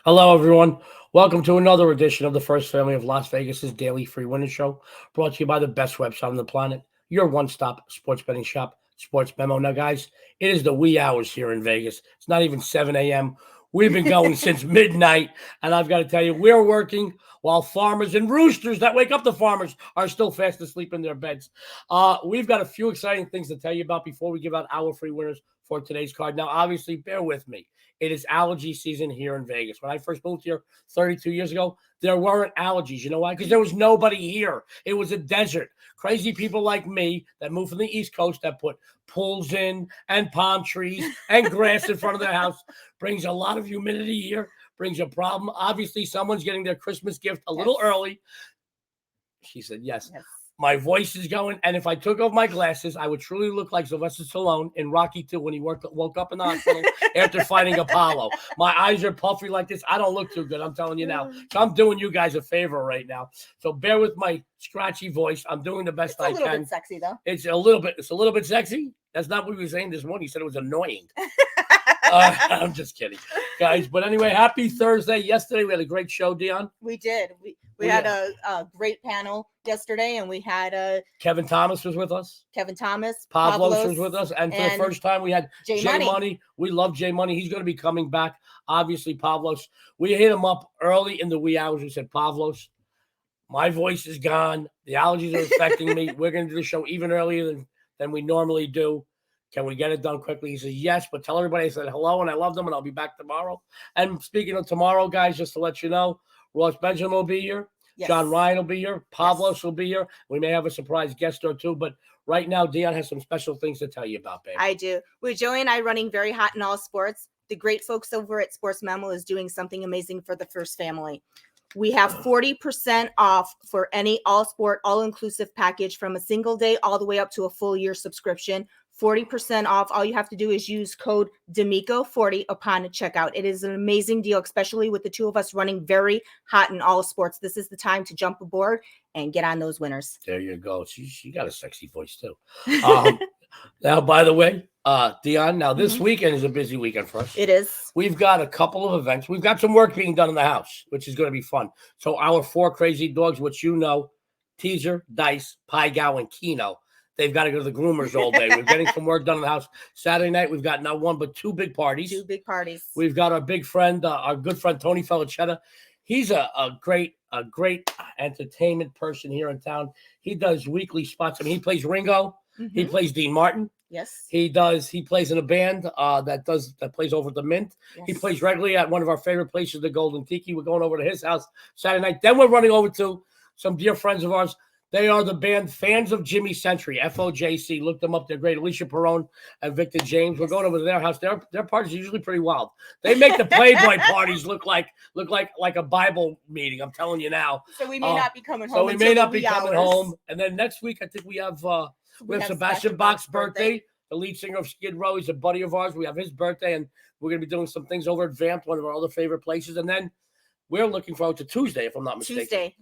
Hello, everyone. Welcome to another edition of the First Family of Las Vegas's daily free winner show, brought to you by the best website on the planet, your one-stop sports betting shop, SportsMemo. Now, guys, it is the wee hours here in Vegas. It's not even 7 a.m. We've been going since midnight, and I've got to tell you, we're working while farmers and roosters that wake up the farmers are still fast asleep in their beds. We've got a few exciting things to tell you about before we give out our free winners for today's card. Now, obviously, bear with me. It is allergy season here in Vegas. When I first moved here 32 years ago, there weren't allergies. You know why? Because there was nobody here. It was a desert. Crazy people like me that moved from the East Coast that put pools in and palm trees and grass in front of their house brings a lot of humidity here, brings a problem. Obviously, someone's getting their Christmas gift a little early. She said yes. My voice is going, and if I took off my glasses, I would truly look like Sylvester Stallone in Rocky II when he woke up in the hospital after fighting Apollo. My eyes are puffy like this. I don't look too good, I'm telling you now. So I'm doing you guys a favor right now. So bear with my scratchy voice. I'm doing the best I can. It's a little bit sexy, though. It's a little bit sexy. That's not what we were saying this morning. He said it was annoying. I'm just kidding, guys. But anyway, happy Thursday. Yesterday, we had a great show, Dionne. We did. We had a great panel yesterday, and we had Kevin Thomas was with us. Kevin Thomas. Pavlos was with us. And for the first time, we had J Money. We love J Money. He's going to be coming back. Obviously, Pavlos. We hit him up early in the wee hours. We said, Pavlos, my voice is gone. The allergies are affecting me. We're going to do the show even earlier than we normally do. Can we get it done quickly? He says, yes, but tell everybody I said hello and I love them and I'll be back tomorrow. And speaking of tomorrow, guys, just to let you know, Ross Benjamin will be here. Yes. John Ryan will be here. Pavlos will be here. We may have a surprise guest or two, but right now, Dionne has some special things to tell you about, baby. I do. With Joey and I running very hot in all sports, the great folks over at SportsMemo is doing something amazing for the First Family. We have 40% off for any all sport, all inclusive package from a single day all the way up to a full year subscription. 40% off. All you have to do is use code D'Amico40 upon checkout. It is an amazing deal, especially with the two of us running very hot in all sports. This is the time to jump aboard and get on those winners. There you go. She got a sexy voice too. Now, by the way, Dionne, now this weekend is a busy weekend for us. It is. We've got a couple of events. We've got some work being done in the house, which is going to be fun. So our four crazy dogs, which you know, Teaser, Dice, Pai Gow, and Kino, they've got to go to the groomers all day. We're getting some work done in the house. Saturday night, we've got not one, but two big parties. Two big parties. We've got our big friend, our good friend, Tony Felicetta. He's a great entertainment person here in town. He does weekly spots. I mean, he plays Ringo. He plays Dean Martin. Yes. He plays in a band that plays over at the Mint. Yes. He plays regularly at one of our favorite places, the Golden Tiki. We're going over to his house Saturday night. Then we're running over to some dear friends of ours. They are the band Fans of Jimmy Century, FOJC. Look them up. They're great. Alicia Perone and Victor James. We're going over to their house. Their parties are usually pretty wild. They make the Playboy parties look like a Bible meeting. I'm telling you now. So we may not be coming home. So we may not be coming home. And then next week, I think we have Sebastian Bach's birthday. The lead singer of Skid Row. He's a buddy of ours. We have his birthday, and we're going to be doing some things over at Vamped, one of our other favorite places. And then we're looking forward to Tuesday, if I'm not mistaken. Tuesday.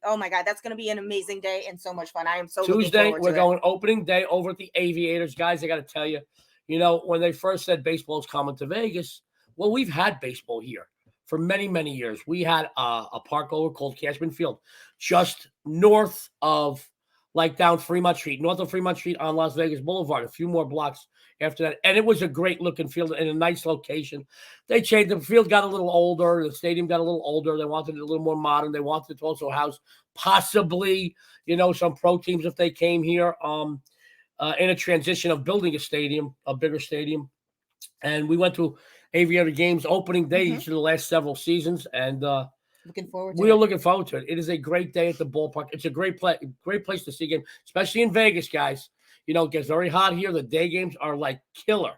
Oh my God, that's going to be an amazing day and so much fun. I am so Tuesday, looking forward to we're going opening day over at the Aviators. Guys, I got to tell you, when they first said baseball's coming to Vegas, well, we've had baseball here for many, many years. We had a park over called Cashman Field, just north of, down Fremont Street, north of Fremont Street on Las Vegas Boulevard, a few more blocks after that. And it was a great looking field in a nice location. They changed. The field got a little older. The stadium got a little older. They wanted it a little more modern. They wanted to also house possibly, some pro teams if they came here in a transition of building a bigger stadium. And we went to Aviator games opening day each of the last several seasons. And looking forward to we are looking forward to it. It is a great day at the ballpark. It's a great place to see a game, especially in Vegas, guys. It gets very hot here. The day games are killer,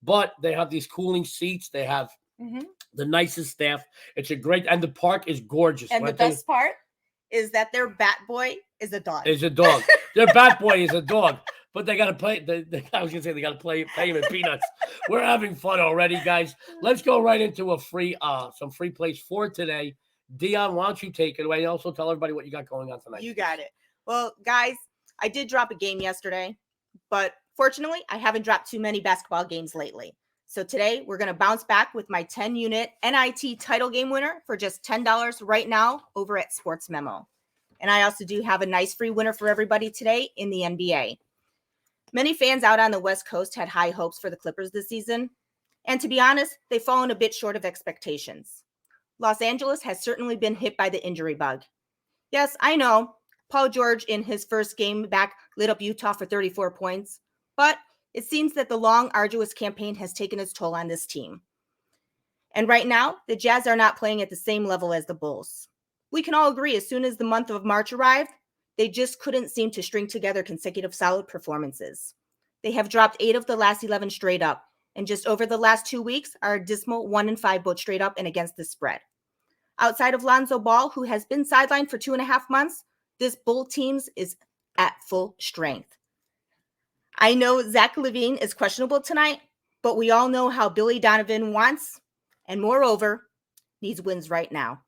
but they have these cooling seats. They have the nicest staff. It's a great, and the park is gorgeous. And the best part is that their bat boy is a dog. Their bat boy is a dog, but they got to play. I was going to say they got to pay him in peanuts. We're having fun already, guys. Let's go right into some free plays for today. Dionne, why don't you take it away and also tell everybody what you got going on tonight? You got it. Well, guys, I did drop a game yesterday, but fortunately, I haven't dropped too many basketball games lately. So today we're going to bounce back with my 10-unit NIT title game winner for just $10 right now over at SportsMemo. And I also do have a nice free winner for everybody today in the NBA. Many fans out on the West Coast had high hopes for the Clippers this season. And to be honest, they've fallen a bit short of expectations. Los Angeles has certainly been hit by the injury bug. Yes, I know, Paul George in his first game back lit up Utah for 34 points, but it seems that the long, arduous campaign has taken its toll on this team. And right now, the Jazz are not playing at the same level as the Bulls. We can all agree as soon as the month of March arrived, they just couldn't seem to string together consecutive solid performances. They have dropped 8 of the last 11 straight up, and just over the last 2 weeks are a dismal 1-5 both straight up and against the spread. Outside of Lonzo Ball, who has been sidelined for 2.5 months, this Bull team is at full strength. I know Zach LaVine is questionable tonight, but we all know how Billy Donovan wants, and moreover, needs wins right now.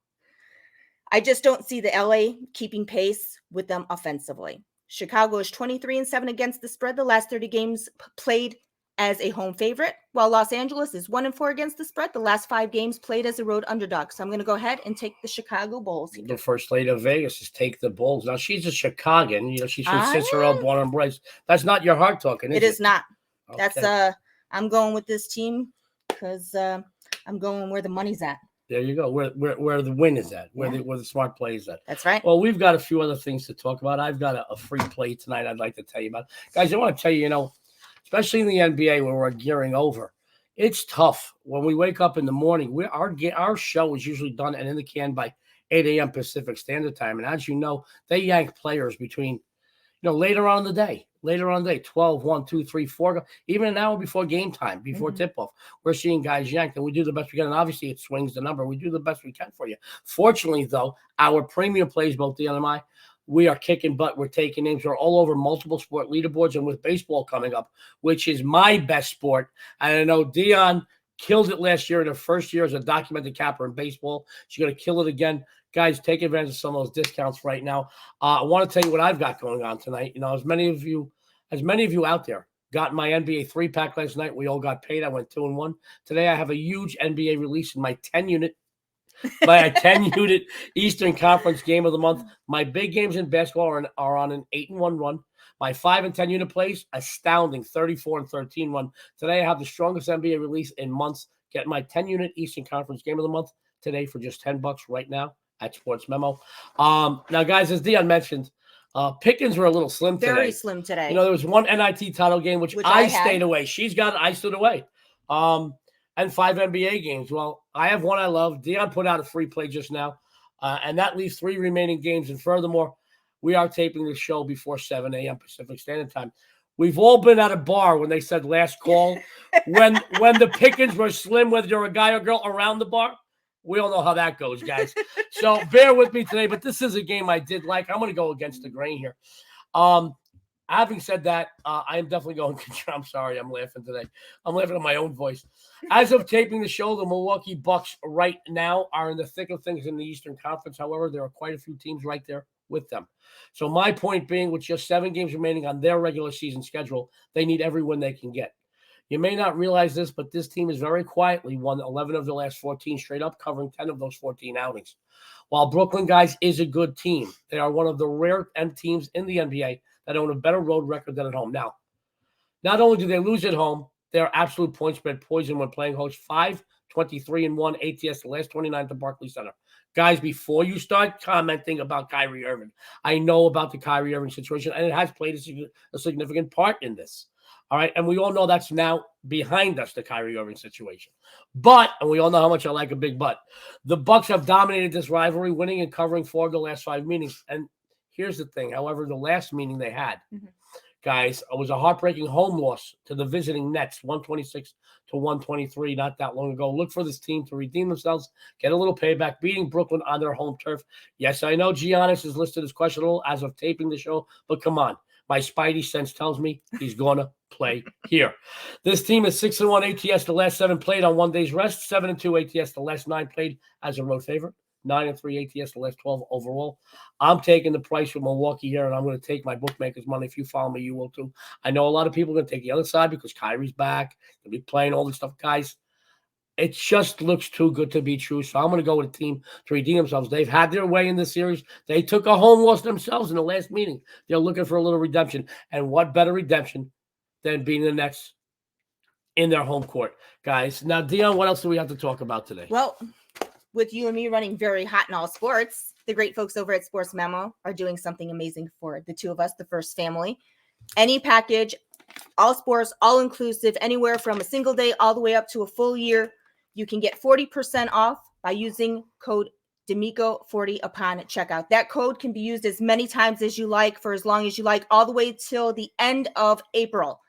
I just don't see the LA keeping pace with them offensively. Chicago is 23-7 against the spread the last 30 games played as a home favorite, while Los Angeles is 1-4 against the spread the last 5 games played as a road underdog. So I'm going to go ahead and take the Chicago Bulls. The first lady of Vegas is take the Bulls. Now, she's a Chicagoan. You know, she's from Cicero, born and raised. That's not your heart talking, is it? It is not. Okay. That's I'm going with this team because I'm going where the money's at. There you go. Where the win is at, where the smart play is at. That's right. Well, we've got a few other things to talk about. I've got a free play tonight I'd like to tell you about. Guys, I want to tell you, you know, especially in the NBA where we're gearing over, it's tough. When we wake up in the morning, our show is usually done and in the can by 8 a.m. Pacific Standard Time. And as you know, they yank players between, later on in the day, 12, 1, 2, 3, 4, even an hour before game time, before tip-off. We're seeing guys yanked, and we do the best we can. And obviously, it swings the number. We do the best we can for you. Fortunately, though, our premium plays, both Dionne and I, we are kicking butt. We're taking names. We're all over multiple sport leaderboards, and with baseball coming up, which is my best sport. And I know Dionne killed it last year in her first year as a documented capper in baseball. She's going to kill it again. Guys, take advantage of some of those discounts right now. I want to tell you what I've got going on tonight. As many of you out there got my NBA 3-pack last night. We all got paid. I went 2-1. Today I have a huge NBA release in my 10-unit Eastern Conference game of the month. My big games in basketball are on an 8-1 run. My 5 and 10 unit plays, astounding 34 and 13 run. Today I have the strongest NBA release in months. Get my 10-unit Eastern Conference game of the month today for just $10 right now at SportsMemo. Now, guys, as Dionne mentioned, pickings were a little slim today. Very slim today. There was one NIT title game, which I stayed away. She's got it. I stood away. And 5 NBA games. Well, I have one I love. Dionne put out a free play just now, and that leaves 3 remaining games. And furthermore, we are taping the show before 7 a.m. Pacific Standard Time. We've all been at a bar when they said last call, when the pickings were slim, whether you're a guy or girl around the bar. We all know how that goes, guys. So bear with me today, but this is a game I did like. I'm going to go against the grain here. Having said that, I am definitely going – I'm sorry, I'm laughing today. I'm laughing at my own voice. As of taping the show, the Milwaukee Bucks right now are in the thick of things in the Eastern Conference. However, there are quite a few teams right there with them. So my point being, with just 7 games remaining on their regular season schedule, they need every win they can get. You may not realize this, but this team has very quietly won 11 of the last 14 straight up, covering 10 of those 14 outings. While Brooklyn, guys, is a good team, they are one of the rare teams in the NBA that own a better road record than at home. Now, not only do they lose at home, they are absolute point spread poison when playing host. 5-23-1 ATS, the last 29 at the Barclays Center. Guys, before you start commenting about Kyrie Irving, I know about the Kyrie Irving situation, and it has played a significant part in this. All right, and we all know that's now behind us, the Kyrie Irving situation. But, and we all know how much I like a big but, the Bucks have dominated this rivalry, winning and covering 4 of the last 5 meetings. And here's the thing. However, the last meeting they had, guys, it was a heartbreaking home loss to the visiting Nets, 126-123, not that long ago. Look for this team to redeem themselves, get a little payback, beating Brooklyn on their home turf. Yes, I know Giannis is listed as questionable as of taping the show, but come on. My spidey sense tells me he's going to play here. This team is 6-1 ATS, the last 7 played on 1 day's rest, 7-2 ATS, the last 9 played as a road favorite. 9-3 ATS the last 12 overall. I'm taking the price for Milwaukee here, and I'm going to take my bookmaker's money. If you follow me, you will too. I know a lot of people are going to take the other side because Kyrie's back. They'll be playing all this stuff. Guys, it just looks too good to be true. So I'm going to go with a team to redeem themselves. They've had their way in this series. They took a home loss themselves in the last meeting. They're looking for a little redemption. And what better redemption than beating the Nets in their home court, guys? Now, Dionne, what else do we have to talk about today? Well, with you and me running very hot in all sports, the great folks over at SportsMemo are doing something amazing for the two of us, the first family. Any package, all sports, all inclusive, anywhere from a single day all the way up to a full year. You can get 40% off by using code D'Amico40 upon checkout. That code can be used as many times as you like for as long as you like, all the way till the end of April.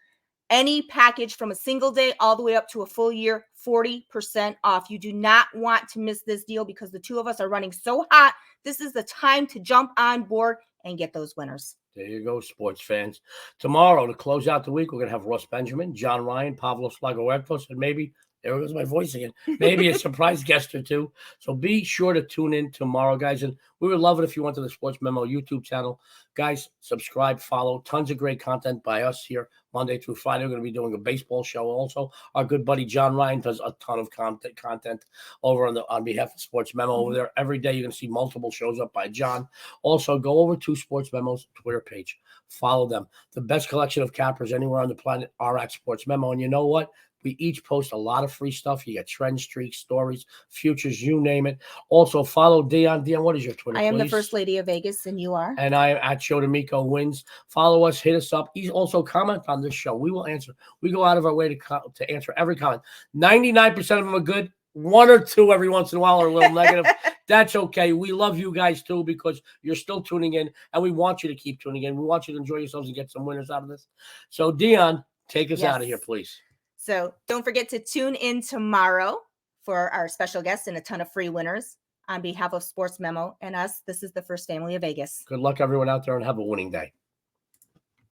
Any package from a single day all the way up to a full year, 40% off. You do not want to miss this deal because the two of us are running so hot. This is the time to jump on board and get those winners. There you go, sports fans. Tomorrow, to close out the week, we're going to have Ross Benjamin, John Ryan, Pavlos Lagoertos, and maybe, there goes my voice again, maybe a surprise guest or two. So be sure to tune in tomorrow, guys. And we would love it if you went to the Sports Memo YouTube channel. Guys, subscribe, follow. Tons of great content by us here Monday through Friday. We're going to be doing a baseball show also. Our good buddy John Ryan does a ton of content over on behalf of Sports Memo over there. Every day you're going to see multiple shows up by John. Also, go over to Sports Memo's Twitter page. Follow them. The best collection of cappers anywhere on the planet are at Sports Memo. And you know what? We each post a lot of free stuff. You get trend streaks, stories, futures, you name it. Also, follow Dionne. Dionne, what is your Twitter, I am please? the First Lady of Vegas, and you are? And I am at Joe D'Amico Wins. Follow us, hit us up. Also, comment on this show. We will answer. We go out of our way to answer every comment. 99% of them are good. One or two every once in a while are a little negative. That's okay. We love you guys, too, because you're still tuning in, and we want you to keep tuning in. We want you to enjoy yourselves and get some winners out of this. So, Dionne, take us out of here, please. So don't forget to tune in tomorrow for our special guests and a ton of free winners. On behalf of Sports Memo and us, this is the First Family of Vegas. Good luck, everyone out there, and have a winning day.